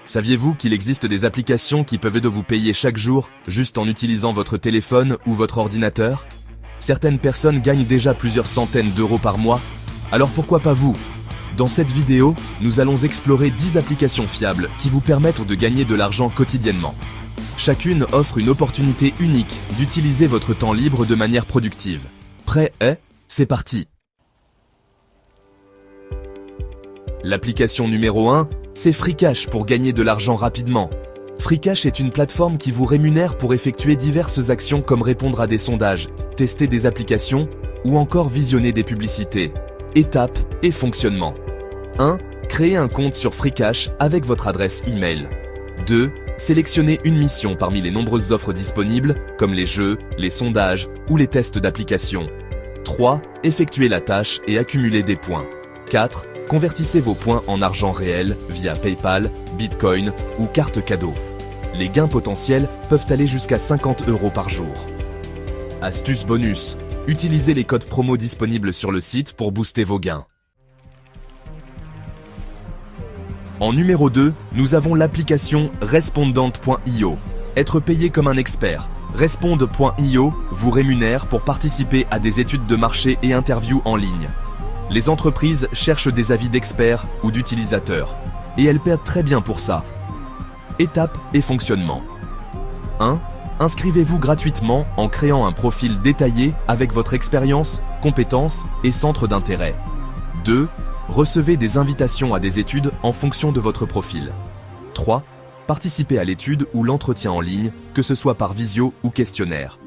Saviez-vous qu'il existe des applications qui peuvent vous payer chaque jour juste en utilisant votre téléphone ou votre ordinateur? Certaines personnes gagnent déjà plusieurs centaines d'euros par mois, alors pourquoi pas vous? Dans cette vidéo, nous allons explorer 10 applications fiables qui vous permettent de gagner de l'argent quotidiennement. Chacune offre une opportunité unique d'utiliser votre temps libre de manière productive. Prêt? C'est parti! L'application numéro 1, c'est Freecash pour gagner de l'argent rapidement. Freecash est une plateforme qui vous rémunère pour effectuer diverses actions comme répondre à des sondages, tester des applications ou encore visionner des publicités. Étapes et fonctionnement. 1. Créez un compte sur Freecash avec votre adresse email. 2. Sélectionnez une mission parmi les nombreuses offres disponibles comme les jeux, les sondages ou les tests d'applications. 3. Effectuez la tâche et accumulez des points. 4. Convertissez vos points en argent réel via PayPal, Bitcoin ou carte cadeau. Les gains potentiels peuvent aller jusqu'à 50 € par jour. Astuce bonus. Utilisez les codes promo disponibles sur le site pour booster vos gains. En numéro 2, nous avons l'application Respondent.io. Être payé comme un expert. Respond.io vous rémunère pour participer à des études de marché et interviews en ligne. Les entreprises cherchent des avis d'experts ou d'utilisateurs, et elles paient très bien pour ça. Étapes et fonctionnement. 1. Inscrivez-vous gratuitement en créant un profil détaillé avec votre expérience, compétences et centre d'intérêt. 2. Recevez des invitations à des études en fonction de votre profil. 3. Participez à l'étude ou l'entretien en ligne, que ce soit par visio ou questionnaire.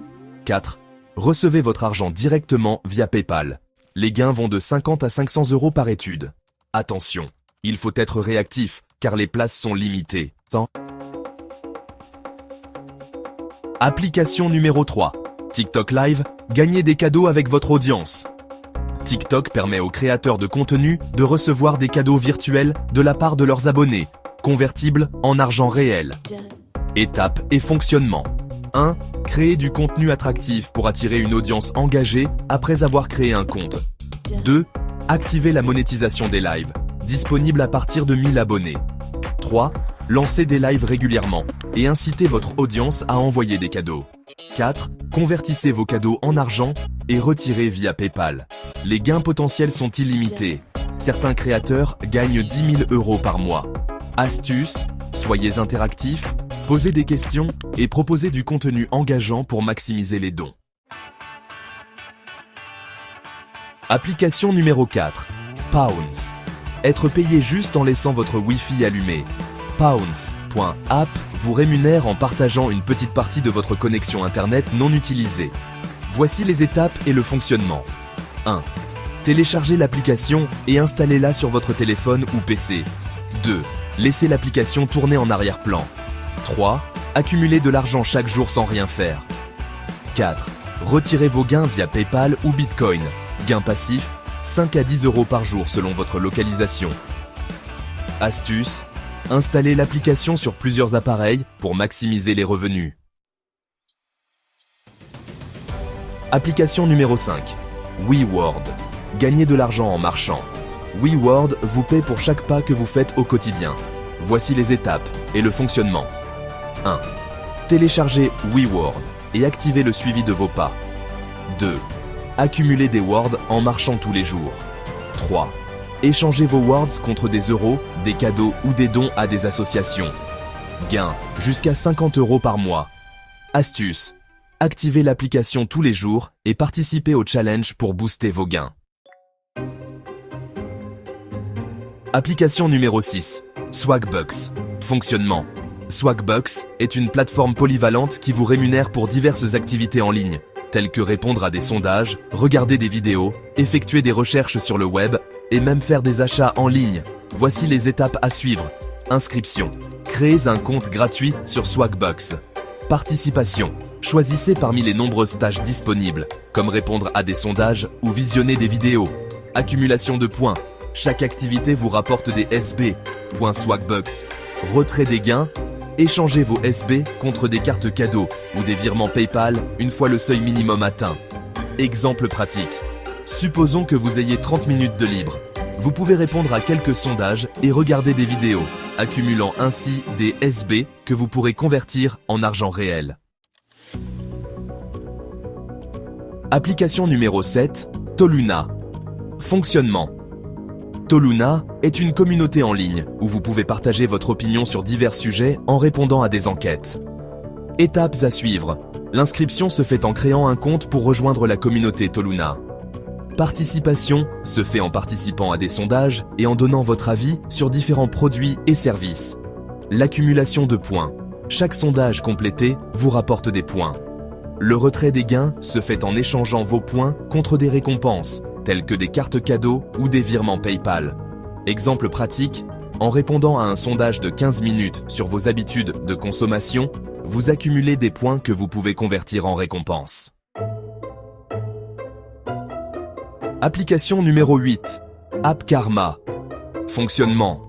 4. Recevez votre argent directement via PayPal. Les gains vont de 50 à 500 € par étude. Attention, il faut être réactif car les places sont limitées. Application numéro 3. TikTok Live, gagnez des cadeaux avec votre audience. TikTok permet aux créateurs de contenu de recevoir des cadeaux virtuels de la part de leurs abonnés, convertibles en argent réel. Étapes et fonctionnement. 1. Créer du contenu attractif pour attirer une audience engagée après avoir créé un compte. 2. Activer la monétisation des lives, disponible à partir de 1000 abonnés. 3. Lancer des lives régulièrement et inciter votre audience à envoyer des cadeaux. 4. Convertissez vos cadeaux en argent et retirez via PayPal. Les gains potentiels sont illimités. Certains créateurs gagnent 10 000 € par mois. Astuce, soyez interactifs, posez des questions et proposez du contenu engageant pour maximiser les dons. Application numéro 4. Pounce. Être payé juste en laissant votre Wi-Fi allumé. Pounce.app vous rémunère en partageant une petite partie de votre connexion Internet non utilisée. Voici les étapes et le fonctionnement. 1. Téléchargez l'application et installez-la sur votre téléphone ou PC. 2. Laissez l'application tourner en arrière-plan. 3. Accumulez de l'argent chaque jour sans rien faire. 4. Retirez vos gains via PayPal ou Bitcoin. Gains passifs, 5 à 10 € par jour selon votre localisation. Astuce, installez l'application sur plusieurs appareils pour maximiser les revenus. Application numéro 5. WeWord. Gagnez de l'argent en marchant. WeWord vous paie pour chaque pas que vous faites au quotidien. Voici les étapes et le fonctionnement. 1. Téléchargez WeWord et activez le suivi de vos pas. 2. Accumulez des words en marchant tous les jours. 3. Échangez vos words contre des euros, des cadeaux ou des dons à des associations. Gain, jusqu'à 50 € par mois. Astuce. Activez l'application tous les jours et participez au challenge pour booster vos gains. Application numéro 6. Swagbucks. Fonctionnement. Swagbucks est une plateforme polyvalente qui vous rémunère pour diverses activités en ligne, telles que répondre à des sondages, regarder des vidéos, effectuer des recherches sur le web et même faire des achats en ligne. Voici les étapes à suivre. Inscription. Créez un compte gratuit sur Swagbucks. Participation. Choisissez parmi les nombreuses tâches disponibles, comme répondre à des sondages ou visionner des vidéos. Accumulation de points. Chaque activité vous rapporte des SB. Swagbucks. Retrait des gains. Échangez vos SB contre des cartes cadeaux ou des virements PayPal une fois le seuil minimum atteint. Exemple pratique. Supposons que vous ayez 30 minutes de libre. Vous pouvez répondre à quelques sondages et regarder des vidéos. accumulant ainsi des SB que vous pourrez convertir en argent réel. Application numéro 7, Toluna. Fonctionnement. Toluna est une communauté en ligne où vous pouvez partager votre opinion sur divers sujets en répondant à des enquêtes. Étapes à suivre. L'inscription se fait en créant un compte pour rejoindre la communauté Toluna. Participation se fait en participant à des sondages et en donnant votre avis sur différents produits et services. L'accumulation de points. Chaque sondage complété vous rapporte des points. Le retrait des gains se fait en échangeant vos points contre des récompenses, telles que des cartes cadeaux ou des virements PayPal. Exemple pratique, en répondant à un sondage de 15 minutes sur vos habitudes de consommation, vous accumulez des points que vous pouvez convertir en récompenses. Application numéro 8. AppKarma. Fonctionnement.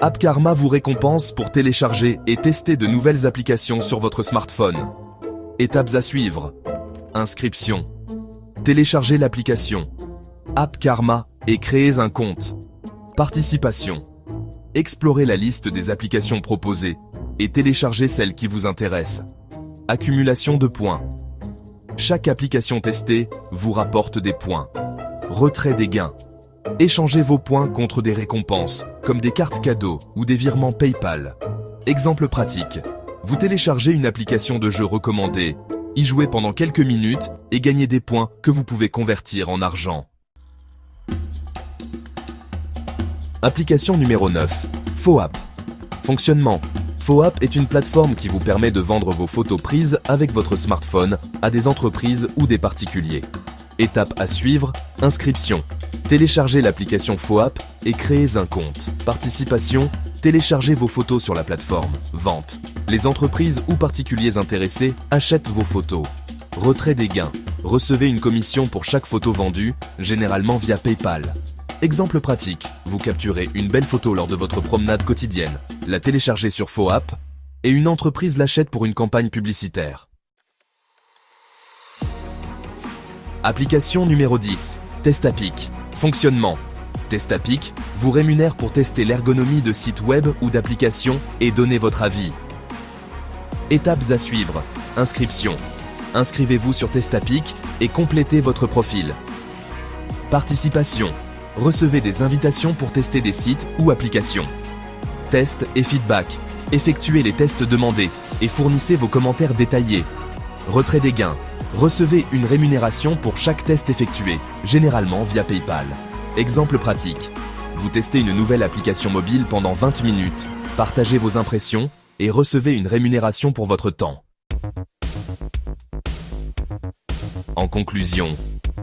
AppKarma vous récompense pour télécharger et tester de nouvelles applications sur votre smartphone. Étapes à suivre. Inscription. Téléchargez l'application AppKarma et créez un compte. Participation. Explorez la liste des applications proposées et téléchargez celle qui vous intéresse. Accumulation de points. Chaque application testée vous rapporte des points. Retrait des gains. Échangez vos points contre des récompenses, comme des cartes cadeaux ou des virements PayPal. Exemple pratique. Vous téléchargez une application de jeu recommandée, y jouez pendant quelques minutes et gagnez des points que vous pouvez convertir en argent. Application numéro 9. FOAP. Fonctionnement. FOAP est une plateforme qui vous permet de vendre vos photos prises avec votre smartphone à des entreprises ou des particuliers. Étape à suivre, inscription. Téléchargez l'application FOAP et créez un compte. Participation, téléchargez vos photos sur la plateforme. Vente. Les entreprises ou particuliers intéressés achètent vos photos. Retrait des gains. Recevez une commission pour chaque photo vendue, généralement via PayPal. Exemple pratique, vous capturez une belle photo lors de votre promenade quotidienne, la téléchargez sur FOAP et une entreprise l'achète pour une campagne publicitaire. Application numéro 10. Testapic. Fonctionnement. Testapic vous rémunère pour tester l'ergonomie de sites web ou d'applications et donner votre avis. Étapes à suivre. Inscription. Inscrivez-vous sur Testapic et complétez votre profil. Participation. Recevez des invitations pour tester des sites ou applications. Tests et feedback. Effectuez les tests demandés et fournissez vos commentaires détaillés. Retrait des gains. Recevez une rémunération pour chaque test effectué, généralement via PayPal. Exemple pratique. Vous testez une nouvelle application mobile pendant 20 minutes, partagez vos impressions et recevez une rémunération pour votre temps. En conclusion,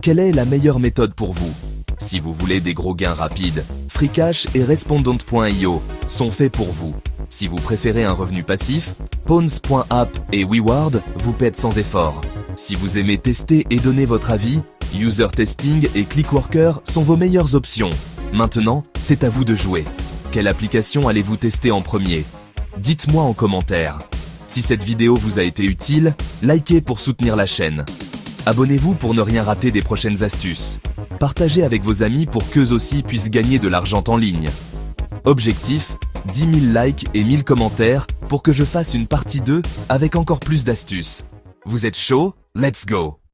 quelle est la meilleure méthode pour vous? Si vous voulez des gros gains rapides, Freecash et Respondent.io sont faits pour vous. Si vous préférez un revenu passif, Pawns.app et WeWard vous paident sans effort. Si vous aimez tester et donner votre avis, User Testing et Clickworker sont vos meilleures options. Maintenant, c'est à vous de jouer. Quelle application allez-vous tester en premier? Dites-moi en commentaire. Si cette vidéo vous a été utile, likez pour soutenir la chaîne. Abonnez-vous pour ne rien rater des prochaines astuces. Partagez avec vos amis pour qu'eux aussi puissent gagner de l'argent en ligne. Objectif, 10 000 likes et 1000 commentaires pour que je fasse une partie 2 avec encore plus d'astuces. Vous êtes chaud? Let's go!